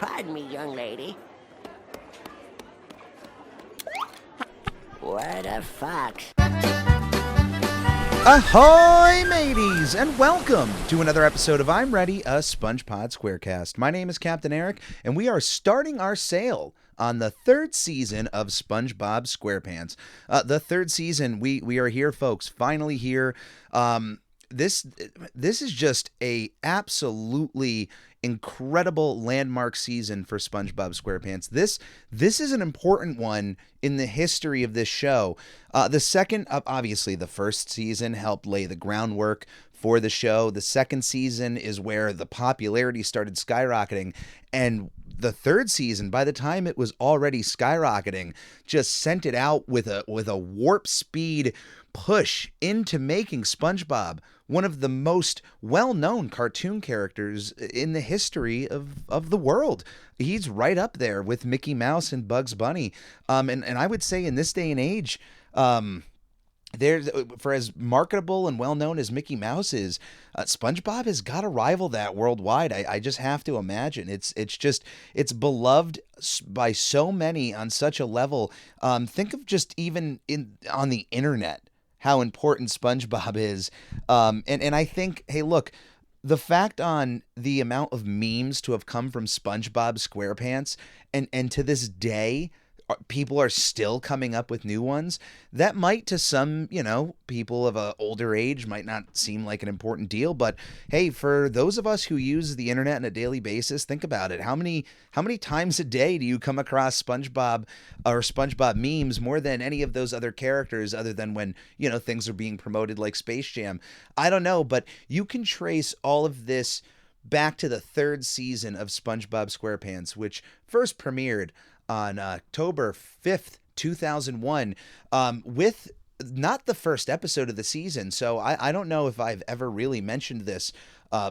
Pardon me, young lady. What a fox. Ahoy, mateys, and welcome to another episode of I'm Ready, a SpongeBob SquareCast. My name is Captain Eric, and we are starting our sail on the third season of SpongeBob SquarePants. The third season, we are here, folks, finally here. This is just a absolutely incredible landmark season for SpongeBob SquarePants. This is an important one in the history of this show. The second, obviously, the first season helped lay the groundwork for the show. The second season is where the popularity started skyrocketing, and the third season, by the time it was already skyrocketing, just sent it out with a warp speed push into making SpongeBob one of the most well-known cartoon characters in the history of the world. He's right up there with Mickey Mouse and Bugs Bunny. And I would say in this day and age, there's, for as marketable and well-known as Mickey Mouse is, SpongeBob has got to rival that worldwide. I just have to imagine. It's beloved by so many on such a level. Think of just even on the internet how important SpongeBob is. And I think, hey, look, the fact on the amount of memes to have come from SpongeBob SquarePants and to this day, people are still coming up with new ones. That might, to some, people of an older age, might not seem like an important deal. But hey, for those of us who use the internet on a daily basis, think about it. How many times a day do you come across SpongeBob or SpongeBob memes more than any of those other characters, other than when, things are being promoted like Space Jam? I don't know, but you can trace all of this back to the third season of SpongeBob SquarePants, which first premiered on October 5th, 2001, with not the first episode of the season. So I don't know if I've ever really mentioned this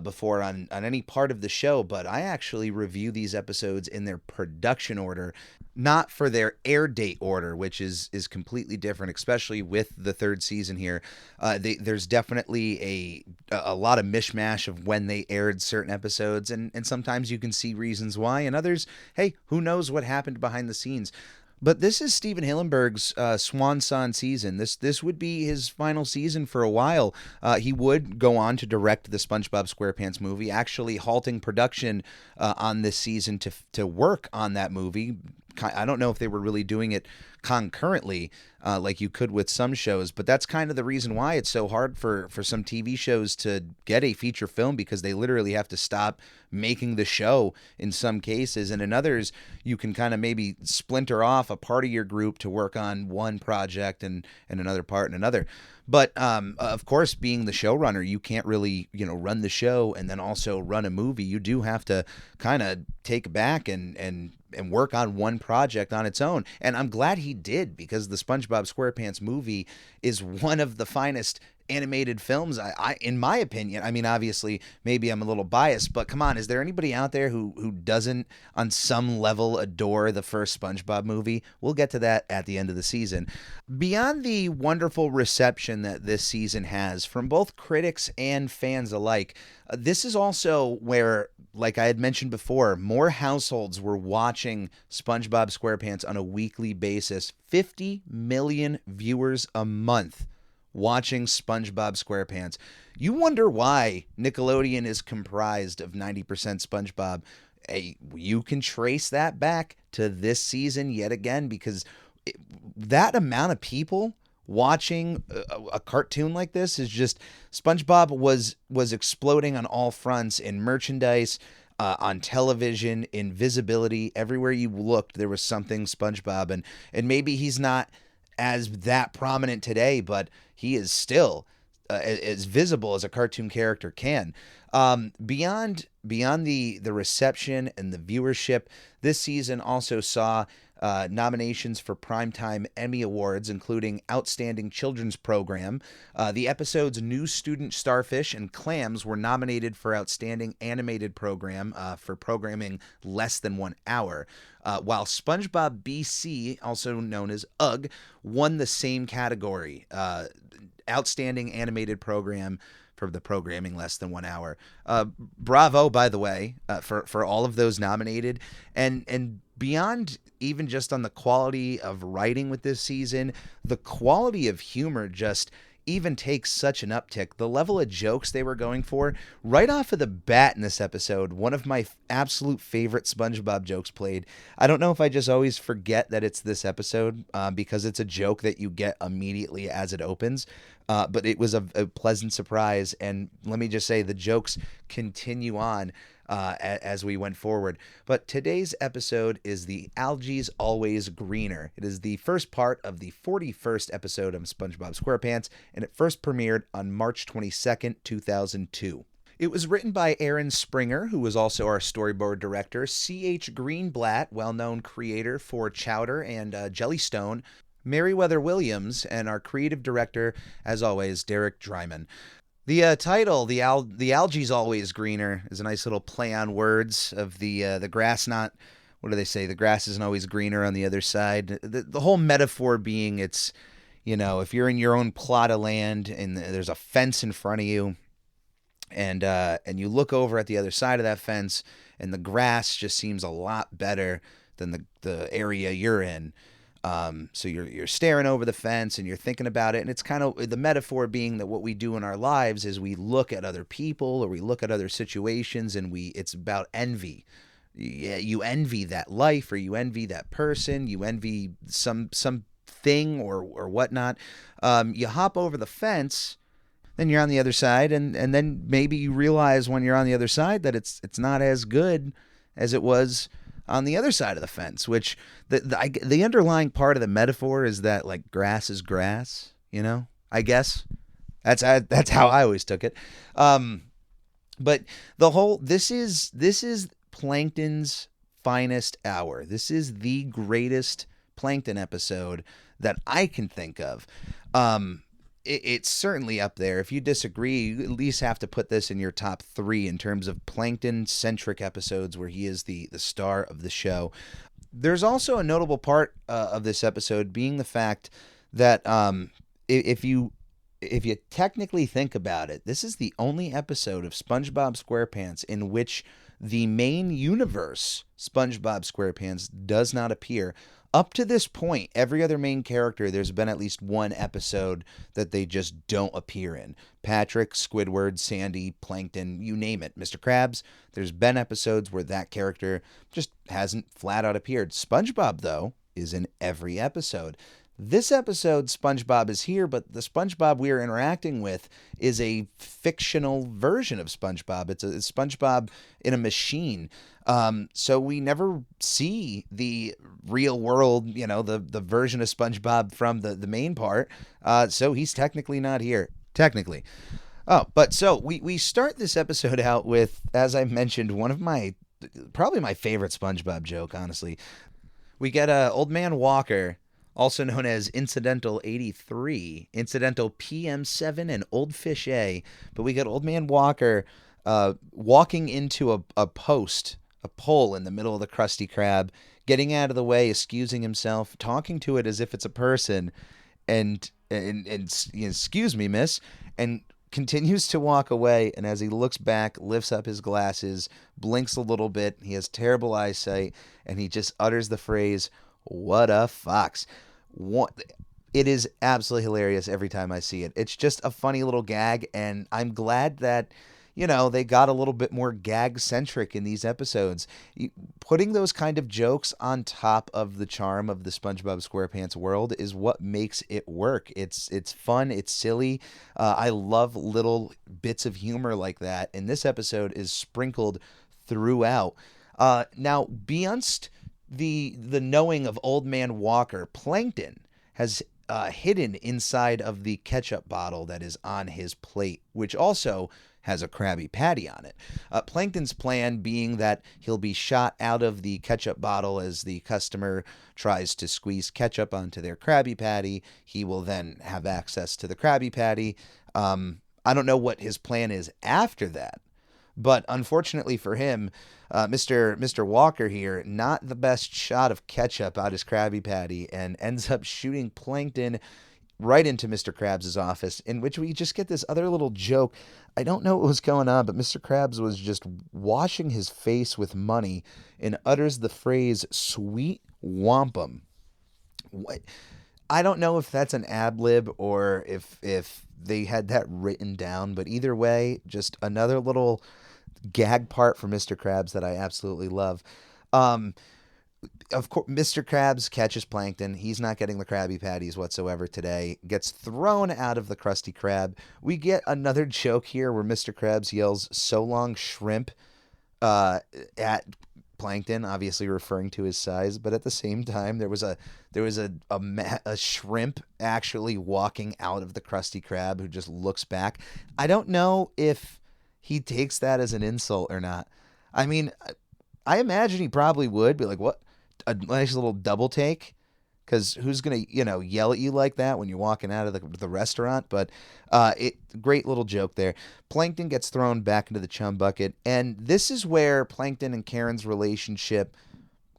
before on any part of the show, but I actually review these episodes in their production order, not for their air date order, which is completely different, especially with the third season here. There's definitely a lot of mishmash of when they aired certain episodes, and sometimes you can see reasons why, and others, hey, who knows what happened behind the scenes. But this is Steven Hillenburg's swan song season. This would be his final season for a while. He would go on to direct the SpongeBob SquarePants movie, actually halting production on this season to work on that movie. I don't know if they were really doing it concurrently like you could with some shows, but that's kind of the reason why it's so hard for some TV shows to get a feature film, because they literally have to stop making the show in some cases, and in others you can kind of maybe splinter off a part of your group to work on one project and another part in another. But of course, being the showrunner, you can't really run the show and then also run a movie. You do have to kind of take back and work on one project on its own. And I'm glad he did, because the SpongeBob SquarePants movie is one of the finest animated films, I in my opinion. I mean, obviously, maybe I'm a little biased, but come on, is there anybody out there who doesn't, on some level, adore the first SpongeBob movie? We'll get to that at the end of the season. Beyond the wonderful reception that this season has from both critics and fans alike, this is also where, like I had mentioned before, more households were watching SpongeBob SquarePants on a weekly basis. 50 million viewers a month watching SpongeBob SquarePants. You wonder why Nickelodeon is comprised of 90% SpongeBob. You can trace that back to this season yet again, because that amount of people watching a cartoon like this is just, SpongeBob was exploding on all fronts, in merchandise, on television, in visibility. Everywhere you looked, there was something SpongeBob, and maybe he's not as that prominent today, but he is still as visible as a cartoon character can. Beyond the reception and the viewership, this season also saw nominations for Primetime Emmy Awards, including Outstanding Children's Program. The episodes New Student Starfish and Clams were nominated for Outstanding Animated Program for programming less than 1 hour, while SpongeBob BC, also known as UGG, won the same category, Outstanding Animated Program for the programming less than 1 hour. Bravo, by the way, for all of those nominated, and beyond even just on the quality of writing with this season, the quality of humor just even takes such an uptick. The level of jokes they were going for right off of the bat in this episode, one of my absolute favorite SpongeBob jokes played. I don't know if I just always forget that it's this episode because it's a joke that you get immediately as it opens, but it was a pleasant surprise. And let me just say, the jokes continue on as we went forward. But today's episode is the Algae's Always Greener. It is the first part of the 41st episode of SpongeBob SquarePants, and it first premiered on March 22nd, 2002. It was written by Aaron Springer, who was also our storyboard director, C.H. Greenblatt, well-known creator for Chowder and Jellystone, Meriwether Williams, and our creative director, as always, Derek Dryman. The title, the Algae's Always Greener, is a nice little play on words of the grass not, what do they say, the grass isn't always greener on the other side. The whole metaphor being it's, if you're in your own plot of land and there's a fence in front of you and you look over at the other side of that fence and the grass just seems a lot better than the area you're in. So you're staring over the fence and you're thinking about it, and it's kind of the metaphor being that what we do in our lives is we look at other people or we look at other situations and it's about envy. Yeah, you envy that life or you envy that person, you envy some thing or whatnot. You hop over the fence, then you're on the other side, and then maybe you realize when you're on the other side that it's not as good as it was on the other side of the fence, which the underlying part of the metaphor is that like grass is grass, I guess that's how I always took it. But this is Plankton's finest hour. This is the greatest Plankton episode that I can think of. It's certainly up there. If you disagree, you at least have to put this in your top 3 in terms of Plankton-centric episodes where he is the star of the show. There's also a notable part of this episode being the fact that if you technically think about it, this is the only episode of SpongeBob SquarePants in which the main universe, SpongeBob SquarePants, does not appear. Up to this point, every other main character, there's been at least one episode that they just don't appear in. Patrick, Squidward, Sandy, Plankton, you name it. Mr. Krabs, there's been episodes where that character just hasn't flat out appeared. SpongeBob, though, is in every episode. This episode, SpongeBob is here, but the SpongeBob we are interacting with is a fictional version of SpongeBob. It's SpongeBob in a machine. So we never see the real world, the version of SpongeBob from the main part. So he's technically not here. Technically. Oh, but so we start this episode out with, as I mentioned, one of probably my favorite SpongeBob joke, honestly. We get Old Man Walker, also known as Incidental 83, Incidental PM7, and Old Fish A. But we got Old Man Walker walking into a pole in the middle of the Krusty Krab, getting out of the way, excusing himself, talking to it as if it's a person, and excuse me, miss, and continues to walk away. And as he looks back, lifts up his glasses, blinks a little bit. He has terrible eyesight, and he just utters the phrase, "What a fox." It is absolutely hilarious every time I see it. It's just a funny little gag, and I'm glad that, they got a little bit more gag-centric in these episodes. Putting those kind of jokes on top of the charm of the SpongeBob SquarePants world is what makes it work. It's fun, it's silly. I love little bits of humor like that, and this episode is sprinkled throughout. Now, beyond the knowing of Old Man Walker, Plankton has hidden inside of the ketchup bottle that is on his plate, which also has a Krabby Patty on it. Plankton's plan being that he'll be shot out of the ketchup bottle as the customer tries to squeeze ketchup onto their Krabby Patty. He will then have access to the Krabby Patty. I don't know what his plan is after that, but unfortunately for him, Mr. Walker here, not the best shot of ketchup out his Krabby Patty, and ends up shooting Plankton right into Mr. Krabs' office, in which we just get this other little joke. I don't know what was going on, but Mr. Krabs was just washing his face with money and utters the phrase, "sweet wampum." What? I don't know if that's an ad lib or if they had that written down, but either way, just another little gag part for Mr. Krabs that I absolutely love. Um, of course, Mr. Krabs catches Plankton. He's not getting the Krabby Patties whatsoever today. Gets thrown out of the Krusty Krab. We get another joke here where Mr. Krabs yells, "So long, shrimp," at Plankton, obviously referring to his size. But at the same time, there was a shrimp actually walking out of the Krusty Krab who just looks back. I don't know if he takes that as an insult or not. I mean, I imagine he probably would be like, "What? A nice little double take," because who's gonna yell at you like that when you're walking out of the restaurant? But great little joke there. Plankton gets thrown back into the chum bucket, and this is where Plankton and Karen's relationship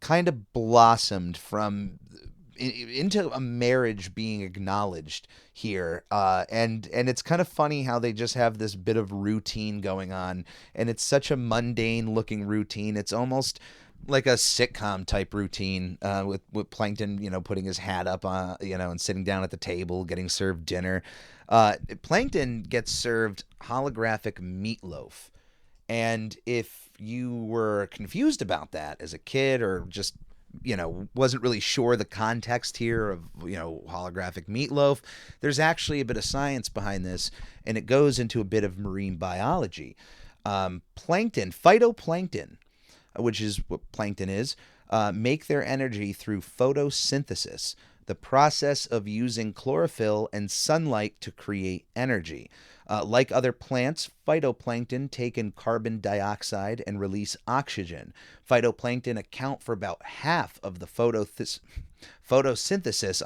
kind of blossomed from into a marriage being acknowledged here, and it's kind of funny how they just have this bit of routine going on, and it's such a mundane looking routine. It's almost like a sitcom type routine, with Plankton, putting his hat up on, and sitting down at the table, getting served dinner. Plankton gets served holographic meatloaf. And if you were confused about that as a kid or just, wasn't really sure the context here of, holographic meatloaf, there's actually a bit of science behind this, and it goes into a bit of marine biology. Plankton, phytoplankton, which is what plankton is, make their energy through photosynthesis, the process of using chlorophyll and sunlight to create energy. Like other plants, phytoplankton take in carbon dioxide and release oxygen. Phytoplankton account for about half of the photosynthesis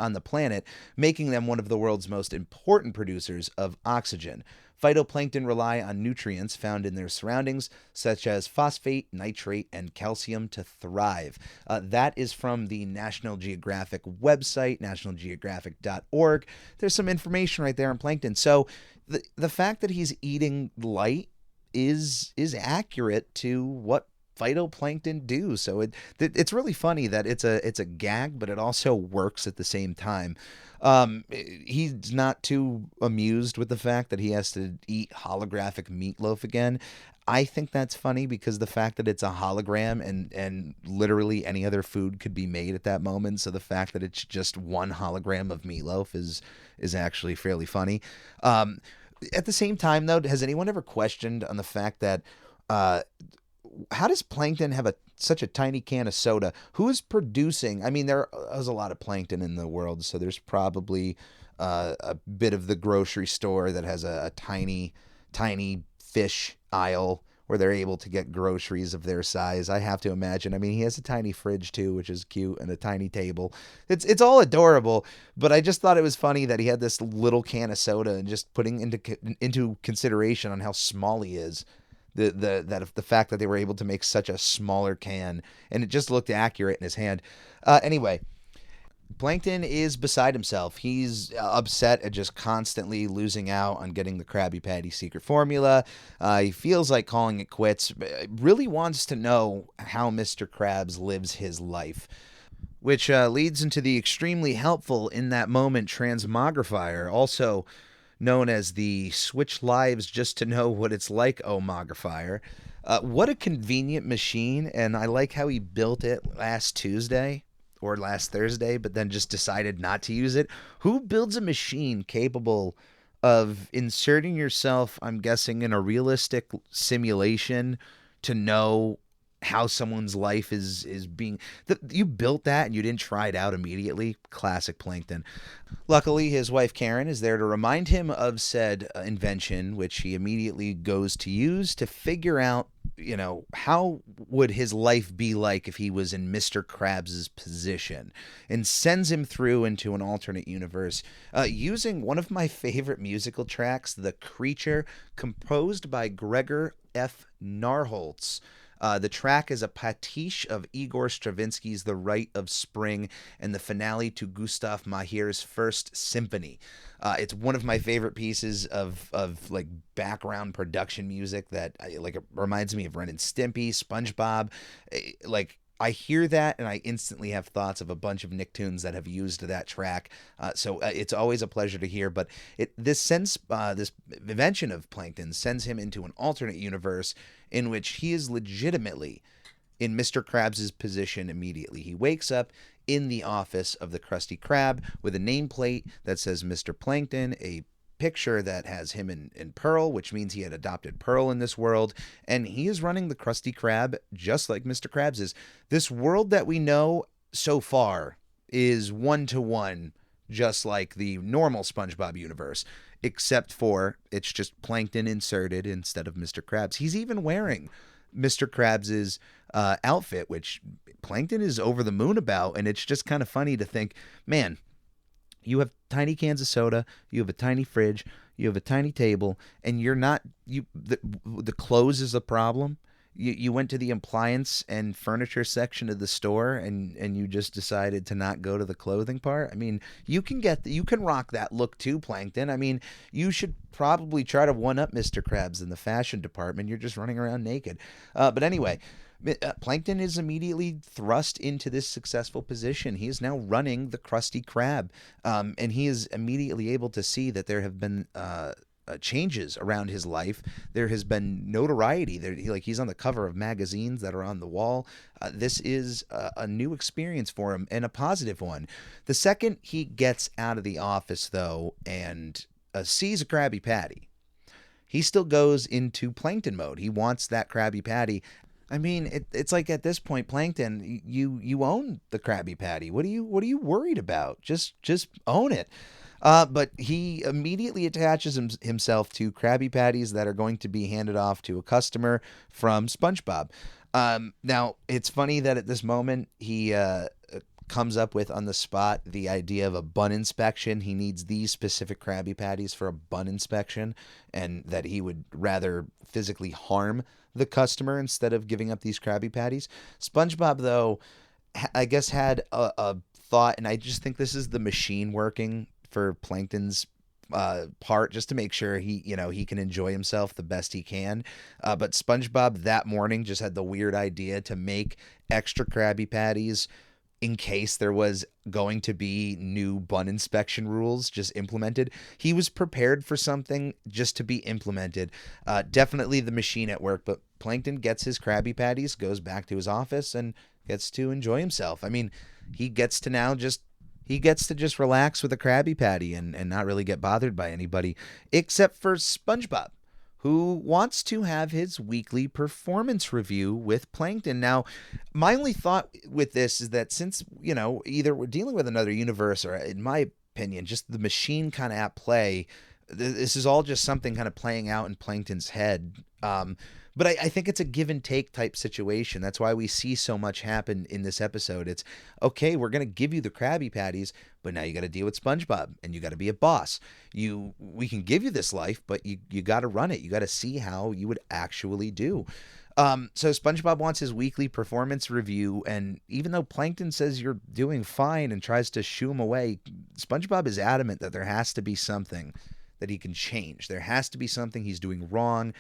on the planet, making them one of the world's most important producers of oxygen. Phytoplankton rely on nutrients found in their surroundings, such as phosphate, nitrate, and calcium, to thrive. That is from the National Geographic website, nationalgeographic.org. There's some information right there on plankton. So the fact that he's eating light is accurate to what phytoplankton do. So it's really funny that it's a gag, but it also works at the same time. He's not too amused with the fact that he has to eat holographic meatloaf again. I think that's funny because the fact that it's a hologram and literally any other food could be made at that moment. So the fact that it's just one hologram of meatloaf is actually fairly funny. At the same time, though, has anyone ever questioned on the fact that how does plankton have such a tiny can of soda? Who is producing? I mean, there's a lot of plankton in the world, so there's probably a bit of the grocery store that has a tiny fish aisle where they're able to get groceries of their size. I have to imagine. I mean, he has a tiny fridge too, which is cute, and a tiny table. It's all adorable, but I just thought it was funny that he had this little can of soda, and just putting into consideration on how small he is. The fact that they were able to make such a smaller can, and it just looked accurate in his hand. Anyway, Plankton is beside himself. He's upset at just constantly losing out on getting the Krabby Patty secret formula. He feels like calling it quits. Really wants to know how Mr. Krabs lives his life, which leads into the extremely helpful in that moment transmogrifier, also known as the Switch Lives Just to Know What It's Like Omogrifier. What a convenient machine, and I like how he built it last Tuesday or last Thursday, but then just decided not to use it. Who builds a machine capable of inserting yourself, I'm guessing, in a realistic simulation to know how someone's life is being... You built that and you didn't try it out immediately? Classic Plankton. Luckily, his wife Karen is there to remind him of said invention, which he immediately goes to use to figure out, how would his life be like if he was in Mr. Krabs' position, and sends him through into an alternate universe using one of my favorite musical tracks, The Creature, composed by Gregor F. Narholtz. The track is a pastiche of Igor Stravinsky's The Rite of Spring and the finale to Gustav Mahler's First Symphony. It's one of my favorite pieces of like background production music that like it reminds me of Ren and Stimpy, SpongeBob. Like I hear that and I instantly have thoughts of a bunch of Nicktoons that have used that track. So it's always a pleasure to hear. But this invention of Plankton sends him into an alternate universe in which he is legitimately in Mr. Krabs' position immediately. He wakes up in the office of the Krusty Krab with a nameplate that says Mr. Plankton, a picture that has him in Pearl, which means he had adopted Pearl in this world, and he is running the Krusty Krab just like Mr. Krabs is. This world that we know so far is one-to-one, just like the normal SpongeBob universe, except for it's just Plankton inserted instead of Mr. Krabs. He's even wearing Mr. Krabs' outfit, which Plankton is over the moon about, and it's just kind of funny to think, man, you have tiny cans of soda, you have a tiny fridge, you have a tiny table, and the clothes is a problem. You went to the appliance and furniture section of the store and you just decided to not go to the clothing part. I mean, you can rock that look too, Plankton. I mean, you should probably try to one up Mr. Krabs in the fashion department. You're just running around naked. But anyway, Plankton is immediately thrust into this successful position. He is now running the Krusty Krab, and he is immediately able to see that there have been changes around his life. There has been notoriety. He's on the cover of magazines that are on the wall. This is a new experience for him and a positive one. The second he gets out of the office, though, and sees a Krabby Patty, he still goes into Plankton mode. He wants that Krabby Patty. I mean, it's like at this point, Plankton, you own the Krabby Patty. What are you worried about? Just own it. But he immediately attaches himself to Krabby Patties that are going to be handed off to a customer from SpongeBob. Now, it's funny that at this moment he comes up with on the spot the idea of a bun inspection. He needs these specific Krabby Patties for a bun inspection, and that he would rather physically harm the customer instead of giving up these Krabby Patties. SpongeBob, though, I guess had a thought, and I just think this is the machine working for Plankton's part, just to make sure he can enjoy himself the best he can. But SpongeBob that morning just had the weird idea to make extra Krabby Patties in case there was going to be new bun inspection rules just implemented. He was prepared for something just to be implemented. Definitely the machine at work, but Plankton gets his Krabby Patties, goes back to his office, and gets to enjoy himself. I mean, he gets to just relax with a Krabby Patty and not really get bothered by anybody, except for SpongeBob, who wants to have his weekly performance review with Plankton. Now, my only thought with this is that since, either we're dealing with another universe or, in my opinion, just the machine kind of at play, this is all just something kind of playing out in Plankton's head. But I think it's a give and take type situation. That's why we see so much happen in this episode. It's, okay, we're going to give you the Krabby Patties, but now you got to deal with SpongeBob and you got to be a boss. We can give you this life, but you got to run it. You got to see how you would actually do. So SpongeBob wants his weekly performance review, and even though Plankton says you're doing fine and tries to shoo him away, SpongeBob is adamant that there has to be something that he can change. There has to be something he's doing wrong.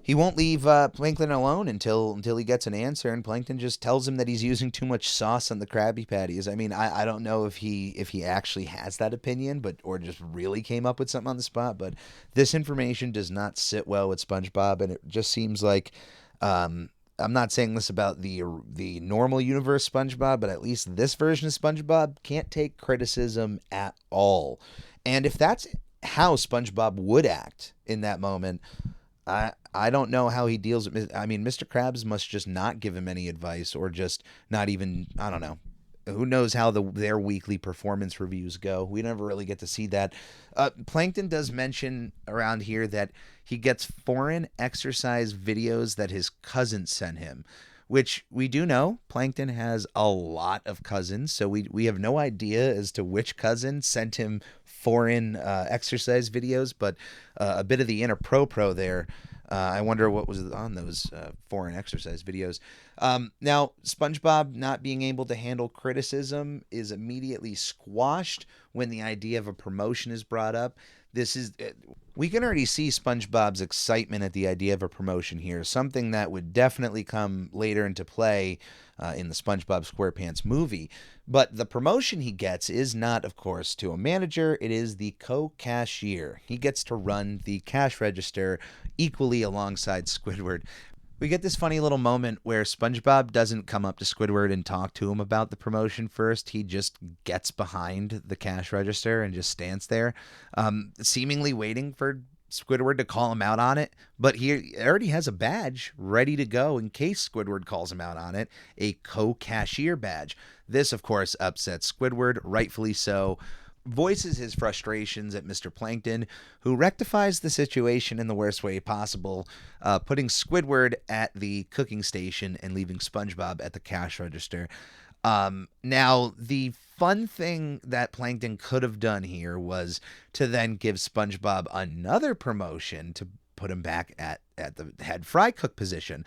He won't leave Plankton alone until he gets an answer, and Plankton just tells him that he's using too much sauce on the Krabby Patties. I mean, I don't know if he actually has that opinion, or just really came up with something on the spot, but this information does not sit well with SpongeBob, and it just seems like, I'm not saying this about the normal universe SpongeBob, but at least this version of SpongeBob can't take criticism at all. And if that's how SpongeBob would act in that moment, I don't know how he deals with it. I mean, Mr. Krabs must just not give him any advice, or just not even, I don't know. Who knows how their weekly performance reviews go. We never really get to see that. Plankton does mention around here that he gets foreign exercise videos that his cousin sent him, which we do know Plankton has a lot of cousins, so we have no idea as to which cousin sent him foreign exercise videos, but a bit of the inner pro there. I wonder what was on those foreign exercise videos. Now, SpongeBob not being able to handle criticism is immediately squashed when the idea of a promotion is brought up. We can already see SpongeBob's excitement at the idea of a promotion here, something that would definitely come later into play in the SpongeBob SquarePants movie. But the promotion he gets is not, of course, to a manager. It is the co-cashier. He gets to run the cash register equally alongside Squidward. We get this funny little moment where SpongeBob doesn't come up to Squidward and talk to him about the promotion first. He just gets behind the cash register and just stands there, seemingly waiting for Squidward to call him out on it. But he already has a badge ready to go in case Squidward calls him out on it, a co-cashier badge. This, of course, upsets Squidward, rightfully so. Voices his frustrations at Mr. Plankton, who rectifies the situation in the worst way possible, putting Squidward at the cooking station and leaving SpongeBob at the cash register. Now, the fun thing that Plankton could have done here was to then give SpongeBob another promotion to put him back at the head fry cook position.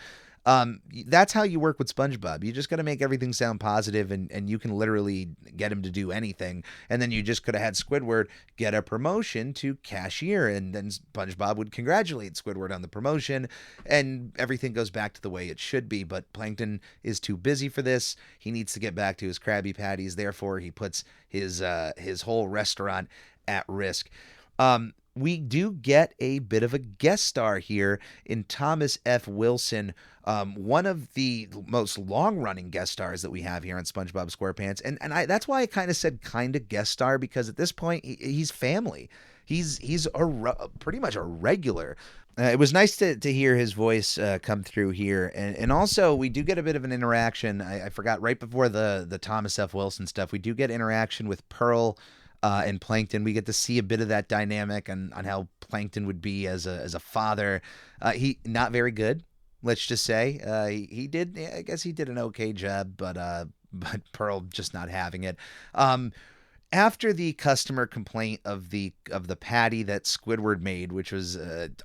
That's how you work with SpongeBob. You just got to make everything sound positive, and you can literally get him to do anything. And then you just could have had Squidward get a promotion to cashier, and then SpongeBob would congratulate Squidward on the promotion, and everything goes back to the way it should be. But Plankton is too busy for this. He needs to get back to his Krabby Patties. Therefore, he puts his whole restaurant at risk. We do get a bit of a guest star here in Thomas F. Wilson, one of the most long-running guest stars that we have here on SpongeBob SquarePants. And that's why I kind of said kind of guest star, because at this point, he's family. He's pretty much a regular. It was nice to hear his voice come through here. And also, we do get a bit of an interaction. I forgot, right before the Thomas F. Wilson stuff, we do get interaction with Pearl and Plankton. We get to see a bit of that dynamic on how Plankton would be as a father. He not very good, let's just say. I guess he did an okay job, but Pearl just not having it. After the customer complaint of the patty that Squidward made, which was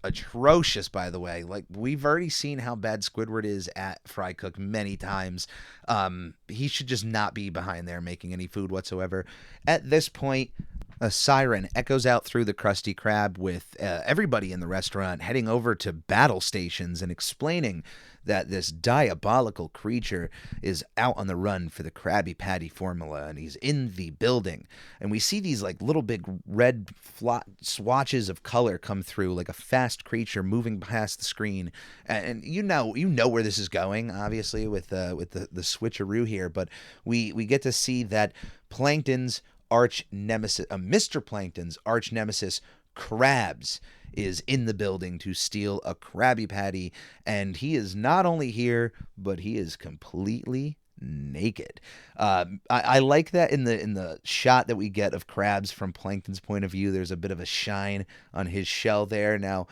atrocious, by the way. Like, we've already seen how bad Squidward is at fry cook many times. He should just not be behind there making any food whatsoever. At this point, a siren echoes out through the Krusty Krab with everybody in the restaurant heading over to battle stations and explaining that this diabolical creature is out on the run for the Krabby Patty formula, and he's in the building. And we see these like little big red swatches of color come through, like a fast creature moving past the screen. And you know where this is going, obviously, with the switcheroo here. But we get to see that Plankton's arch nemesis, Mr. Plankton's arch nemesis, Krabs, is in the building to steal a Krabby Patty, and he is not only here, but he is completely naked. I like that in the shot that we get of Krabs from Plankton's point of view. There's a bit of a shine on his shell there. Now,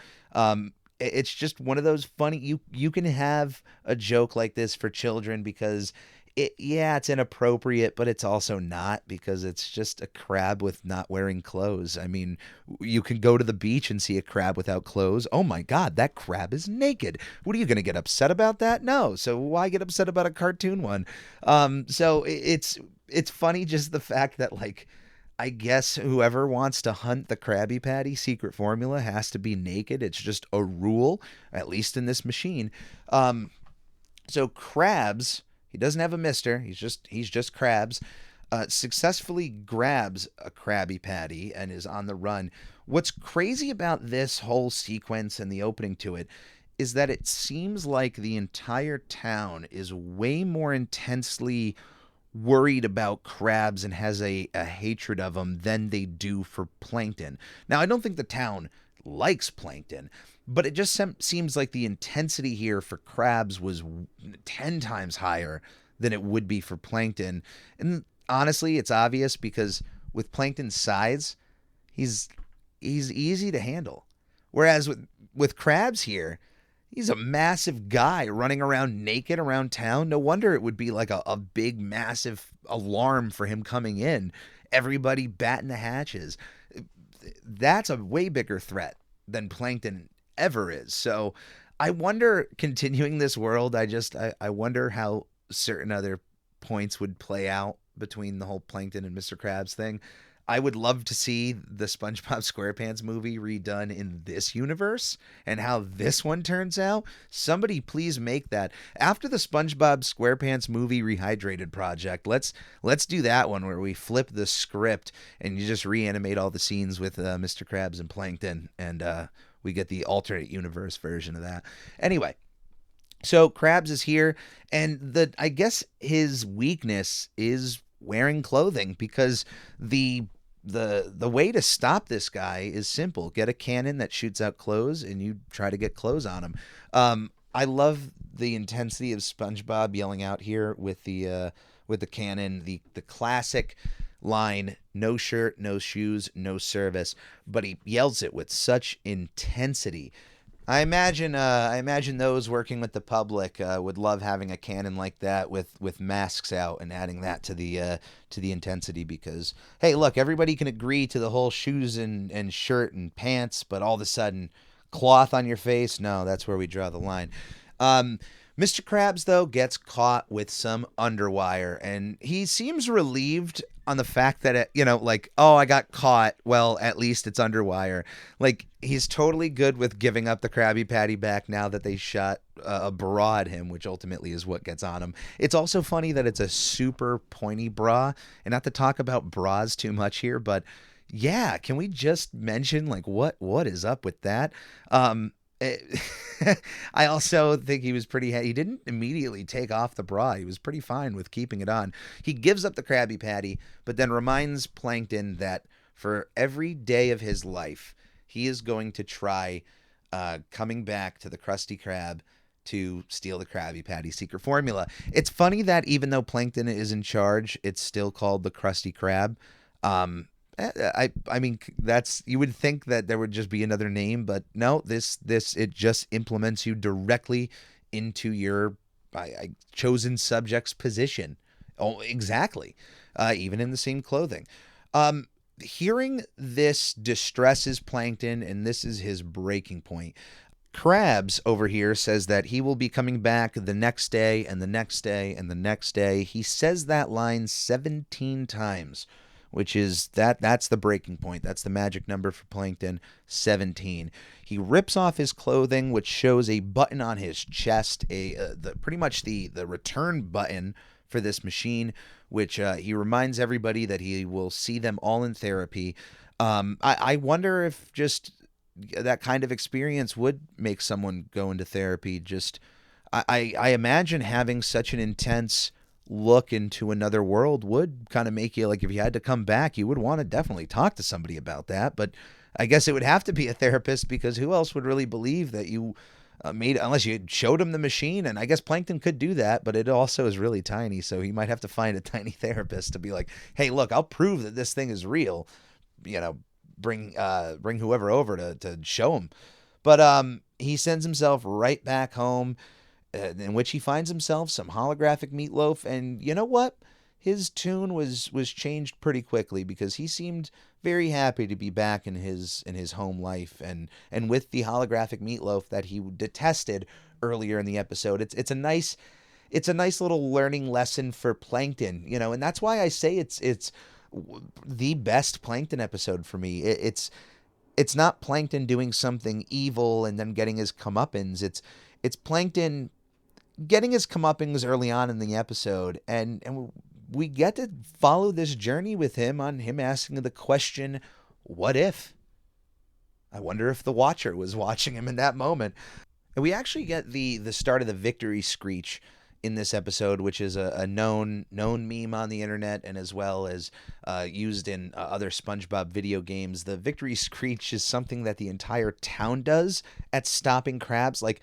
it's just one of those funny. You can have a joke like this for children because it's inappropriate, but it's also not, because it's just a crab with not wearing clothes. I mean, you can go to the beach and see a crab without clothes. Oh my God, that crab is naked. What are you going to get upset about that? No. So why get upset about a cartoon one? So it's funny, just the fact that, like, I guess whoever wants to hunt the Krabby Patty secret formula has to be naked. It's just a rule, at least in this machine. So Krabs, he doesn't have a mister. He's just Krabs. Successfully grabs a Krabby Patty and is on the run. What's crazy about this whole sequence and the opening to it is that it seems like the entire town is way more intensely worried about Krabs and has a hatred of him than they do for Plankton. Now, I don't think the town likes Plankton, but it just seems like the intensity here for Krabs was 10 times higher than it would be for Plankton. And honestly, it's obvious, because with Plankton's size, he's easy to handle. Whereas with Krabs here, he's a massive guy running around naked around town. No wonder it would be like a big, massive alarm for him coming in. Everybody batting the hatches. That's a way bigger threat than Plankton ever is. So I wonder, continuing this world, I wonder how certain other points would play out between the whole Plankton and Mr. Krabs thing. I would love to see the SpongeBob SquarePants movie redone in this universe and how this one turns out. Somebody please make that. After the SpongeBob SquarePants movie Rehydrated project, let's do that one where we flip the script and you just reanimate all the scenes with Mr. Krabs and Plankton, and we get the alternate universe version of that. Anyway, so Krabs is here, and I guess his weakness is wearing clothing, because the way to stop this guy is simple. Get a cannon that shoots out clothes and you try to get clothes on him. I love the intensity of SpongeBob yelling out here with the cannon, the classic line, no shirt, no shoes, no service, but he yells it with such intensity. I imagine those working with the public would love having a cannon like that with masks out and adding that to the intensity, because, hey, look, everybody can agree to the whole shoes and shirt and pants, but all of a sudden, cloth on your face, no, that's where we draw the line. Mr. Krabs, though, gets caught with some underwire, and he seems relieved on the fact that, oh, I got caught. Well, at least it's underwire. Like, he's totally good with giving up the Krabby Patty back now that they shot a bra at him, which ultimately is what gets on him. It's also funny that it's a super pointy bra, and not to talk about bras too much here, but yeah, can we just mention, like, what is up with that? I also think he was he didn't immediately take off the bra. He was pretty fine with keeping it on. He gives up the Krabby Patty, but then reminds Plankton that for every day of his life, he is going to try coming back to the Krusty Krab to steal the Krabby Patty secret formula. It's funny that even though Plankton is in charge, it's still called the Krusty Krab. I mean, you would think that there would just be another name, but no, it just implements you directly into your chosen subject's position. Oh, exactly. Even in the same clothing. Hearing this distresses Plankton, and this is his breaking point. Krabs over here says that he will be coming back the next day and the next day and the next day. He says that line 17 times. Which is that's the breaking point. That's the magic number for Plankton, 17. He rips off his clothing, which shows a button on his chest, pretty much the return button for this machine, which he reminds everybody that he will see them all in therapy. I wonder if just that kind of experience would make someone go into therapy. Just I imagine having such an intense look into another world would kind of make you, like, if you had to come back, you would want to definitely talk to somebody about that. But I guess it would have to be a therapist, because who else would really believe that you unless you showed him the machine? And I guess Plankton could do that, but it also is really tiny, so he might have to find a tiny therapist to be like, hey, look, I'll prove that this thing is real. Bring whoever over to show him. But he sends himself right back home, in which he finds himself some holographic meatloaf. And you know what? His tune was changed pretty quickly, because he seemed very happy to be back in his home life and with the holographic meatloaf that he detested earlier in the episode. It's a nice little learning lesson for Plankton, and that's why I say it's the best Plankton episode for me. It's not Plankton doing something evil and then getting his comeuppance. It's Plankton getting his comeuppance early on in the episode, and we get to follow this journey with him on him asking the question, what if? I wonder if the watcher was watching him in that moment. And we actually get the start of the victory screech in this episode, which is a known meme on the internet, and as well as used in other SpongeBob video games. The victory screech is something that the entire town does at stopping Krabs. Like,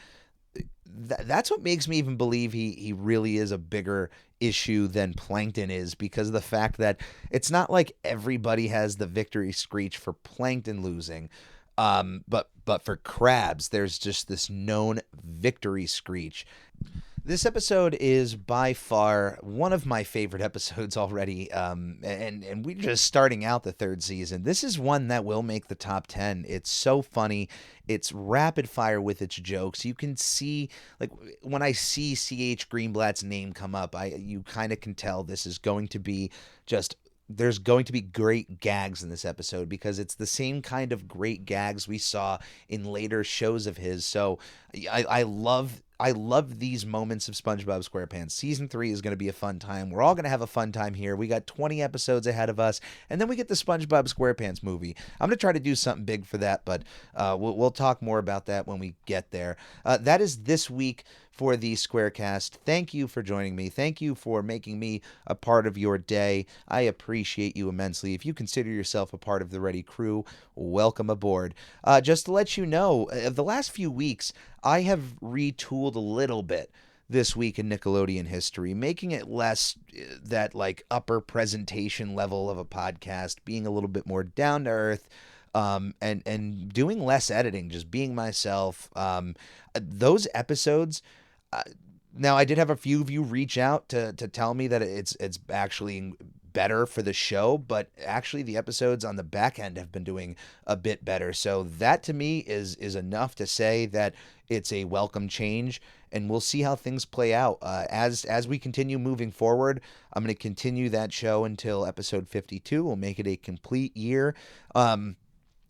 that's what makes me even believe he really is a bigger issue than Plankton is, because of the fact that it's not like everybody has the victory screech for Plankton losing. But for Krabs, there's just this known victory screech. This episode is by far one of my favorite episodes already, and we're just starting out the third season. This is one that will make the top 10. It's so funny. It's rapid fire with its jokes. You can see, like, when I see C.H. Greenblatt's name come up, you kind of can tell this is going to be just... There's going to be great gags in this episode because it's the same kind of great gags we saw in later shows of his. So I love these moments of SpongeBob SquarePants. Season 3 is going to be a fun time. We're all going to have a fun time here. We got 20 episodes ahead of us, and then we get the SpongeBob SquarePants movie. I'm going to try to do something big for that, but we'll talk more about that when we get there. That is this week for the Squarecast. Thank you for joining me. Thank you for making me a part of your day. I appreciate you immensely. If you consider yourself a part of the Ready Crew, welcome aboard. Just to let you know, the last few weeks, I have retooled a little bit this week in Nickelodeon history, making it less that like upper presentation level of a podcast, being a little bit more down to earth, and doing less editing, just being myself. Those episodes. Now, I did have a few of you reach out to tell me that it's actually better for the show, but actually the episodes on the back end have been doing a bit better. So that to me is enough to say that it's a welcome change, and we'll see how things play out. As we continue moving forward, I'm going to continue that show until episode 52. We'll make it a complete year.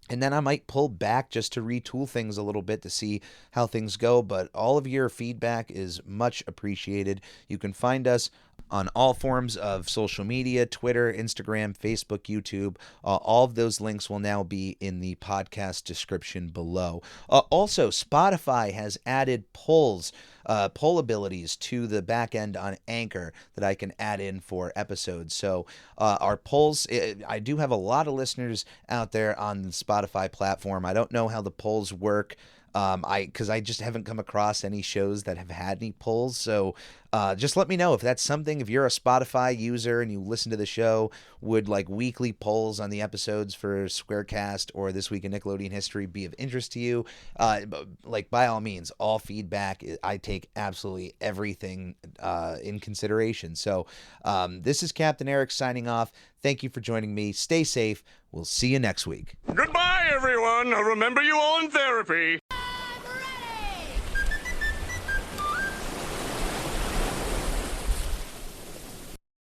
And then I might pull back just to retool things a little bit to see how things go. But all of your feedback is much appreciated. You can find us on all forms of social media, Twitter, Instagram, Facebook, YouTube. All of those links will now be in the podcast description below. Also, Spotify has added poll abilities to the back end on Anchor that I can add in for episodes. So our polls, I do have a lot of listeners out there on the Spotify platform. I don't know how the polls work. Because I just haven't come across any shows that have had any polls. So just let me know if that's something. If you're a Spotify user and you listen to the show, would like weekly polls on the episodes for Squarecast or This Week in Nickelodeon History be of interest to you? Like, by all means, all feedback. I take absolutely everything in consideration. So this is Captain Eric signing off. Thank you for joining me. Stay safe. We'll see you next week. Goodbye, everyone. I'll remember you all in therapy.